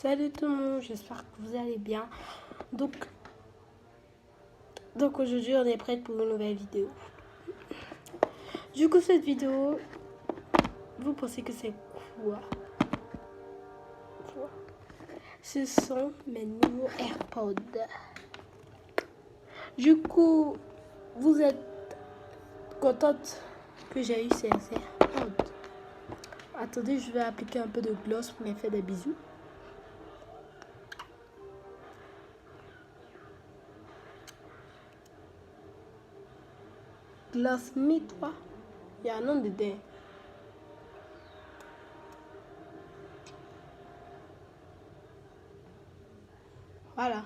Salut tout le monde, j'espère que vous allez bien. Donc aujourd'hui on est prête pour une nouvelle vidéo. Du coup cette vidéo, vous pensez que c'est quoi? Ce sont mes nouveaux AirPods. Du coup, vous êtes contente que j'ai eu ces AirPods? Attendez, je vais appliquer un peu de gloss pour les faire des bisous. Gloss Me 3. Il y a un nom dedans. Voilà.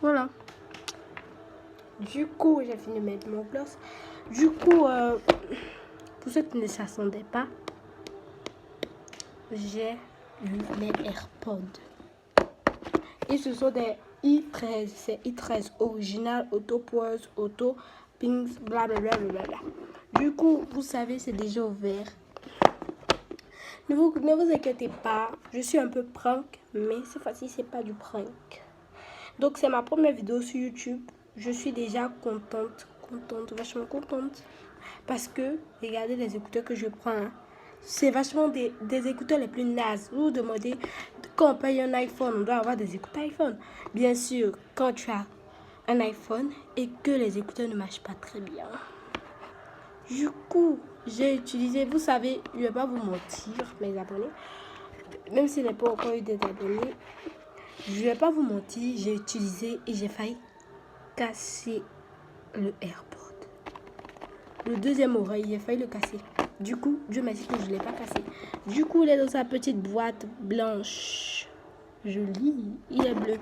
Voilà. Du coup, j'ai fini de mettre mon gloss. Du coup, pour ceux qui ne s'attendaient pas, j'ai eu mes AirPods. Et ce sont des i13. C'est i13 original, auto pause, auto pings, blablabla. Du coup, vous savez, c'est déjà ouvert. Ne vous inquiétez pas, je suis un peu prank, mais cette fois-ci, c'est pas du prank. Donc, c'est ma première vidéo sur YouTube. Je suis déjà contente, vachement contente. Parce que, regardez les écouteurs que je prends. Hein. C'est vachement des écouteurs les plus nazes. Vous vous demandez, quand on paye un iPhone, on doit avoir des écouteurs iPhone. Bien sûr, quand tu as un iPhone et que les écouteurs ne marchent pas très bien. Du coup, j'ai utilisé, vous savez, je ne vais pas vous mentir, mes abonnés. Même s'il n'est pas encore eu des abonnés, je ne vais pas vous mentir, j'ai utilisé et j'ai failli casser le AirPod. Le deuxième oreille, j'ai failli le casser. Du coup, Dieu merci que je ne l'ai pas cassé. Du coup, il est dans sa petite boîte blanche. Joli, il est bleu.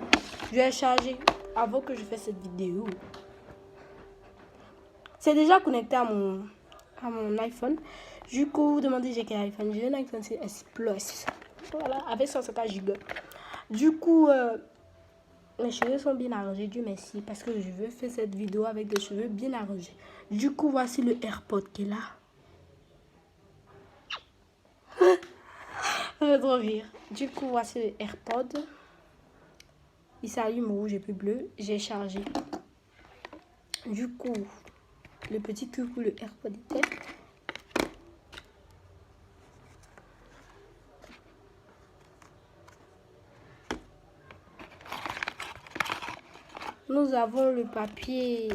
Je vais charger avant que je fasse cette vidéo. C'est déjà connecté à mon iPhone. Du coup, vous demandez j'ai quel iPhone. J'ai un iPhone 6 Plus. Voilà, avec 150 Go. Du coup, mes cheveux sont bien arrangés, Dieu merci, parce que je veux faire cette vidéo avec des cheveux bien arrangés. Du coup, voici le AirPod qui est là. Ça va trop rire. Du coup, voici le AirPod. Il s'allume rouge et puis bleu. J'ai chargé. Du coup, le petit truc où le AirPod était. Nous avons le papier.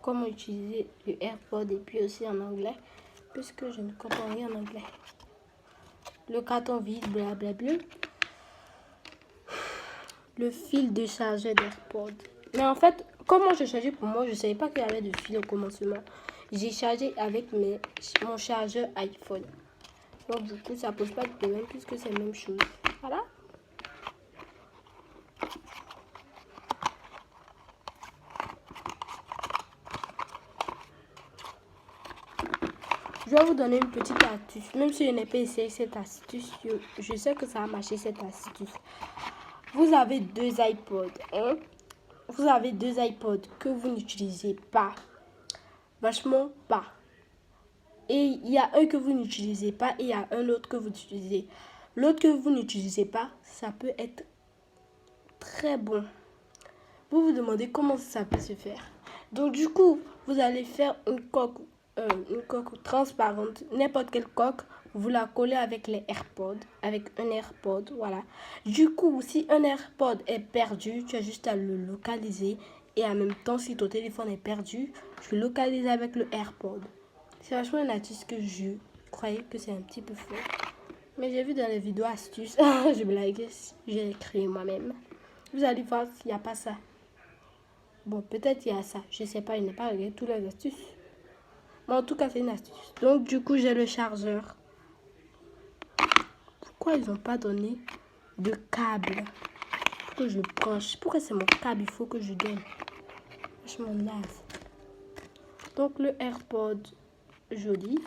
Comment utiliser le AirPod et puis aussi en anglais. Puisque je ne comprends rien en anglais. Le carton vide, blablabla. Le fil de chargeur d'AirPod. Mais en fait, comment je chargeais pour moi, je ne savais pas qu'il y avait de fil au commencement. J'ai chargé avec mon chargeur iPhone. Donc du coup, ça pose pas de problème puisque c'est la même chose. Voilà. Je vais vous donner une petite astuce. Même si je n'ai pas essayé cette astuce, je sais que ça a marché cette astuce. Vous avez deux iPods. Hein? Vous avez deux iPods que vous n'utilisez pas. Vachement pas. Et il y a un que vous n'utilisez pas et il y a un autre que vous utilisez. L'autre que vous n'utilisez pas, ça peut être très bon. Vous vous demandez comment ça peut se faire. Donc du coup, vous allez faire une coque transparente, n'importe quelle coque, vous la collez avec les AirPods, avec un AirPod, voilà. Du coup, si un AirPod est perdu, tu as juste à le localiser et en même temps, si ton téléphone est perdu, tu le localises avec le AirPod. C'est vachement une astuce que je croyais que c'est un petit peu faux. Mais j'ai vu dans les vidéos astuces, je blague, j'ai créé moi-même. Vous allez voir s'il n'y a pas ça. Bon, peut-être il y a ça. Je sais pas, il n'est pas regardé toutes les astuces. Mais en tout cas, c'est une astuce. Donc, du coup, j'ai le chargeur. Pourquoi ils n'ont pas donné de câble pour que je branche? Pourquoi c'est mon câble? Il faut que je donne. Je m'en naze. Donc, le AirPod, joli.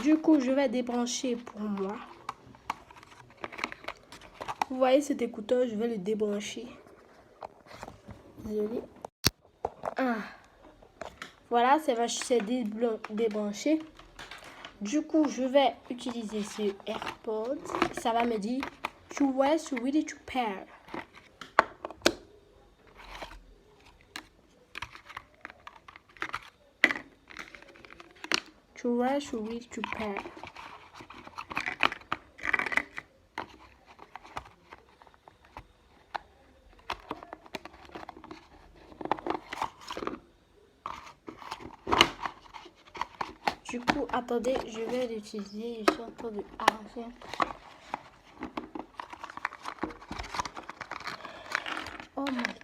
Du coup, je vais débrancher pour moi. Vous voyez cet écouteur, je vais le débrancher. Désolée. Ah. Voilà, c'est débranché. Du coup, je vais utiliser ce AirPod. Ça va me dire to rest, ready to pair. To rest, ready to pair. Du coup, attendez, je vais l'utiliser. Je suis en train de arranger. Oh my god.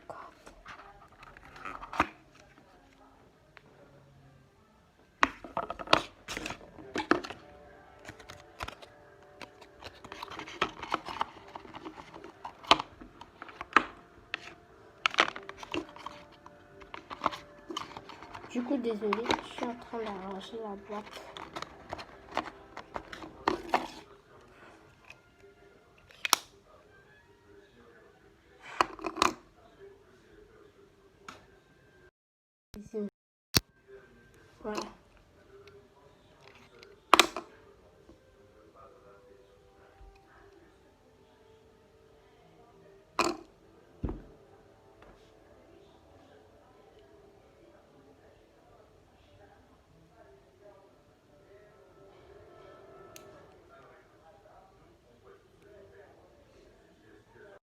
Du coup, désolé, je suis en train d'arranger la boîte. Ici. Voilà.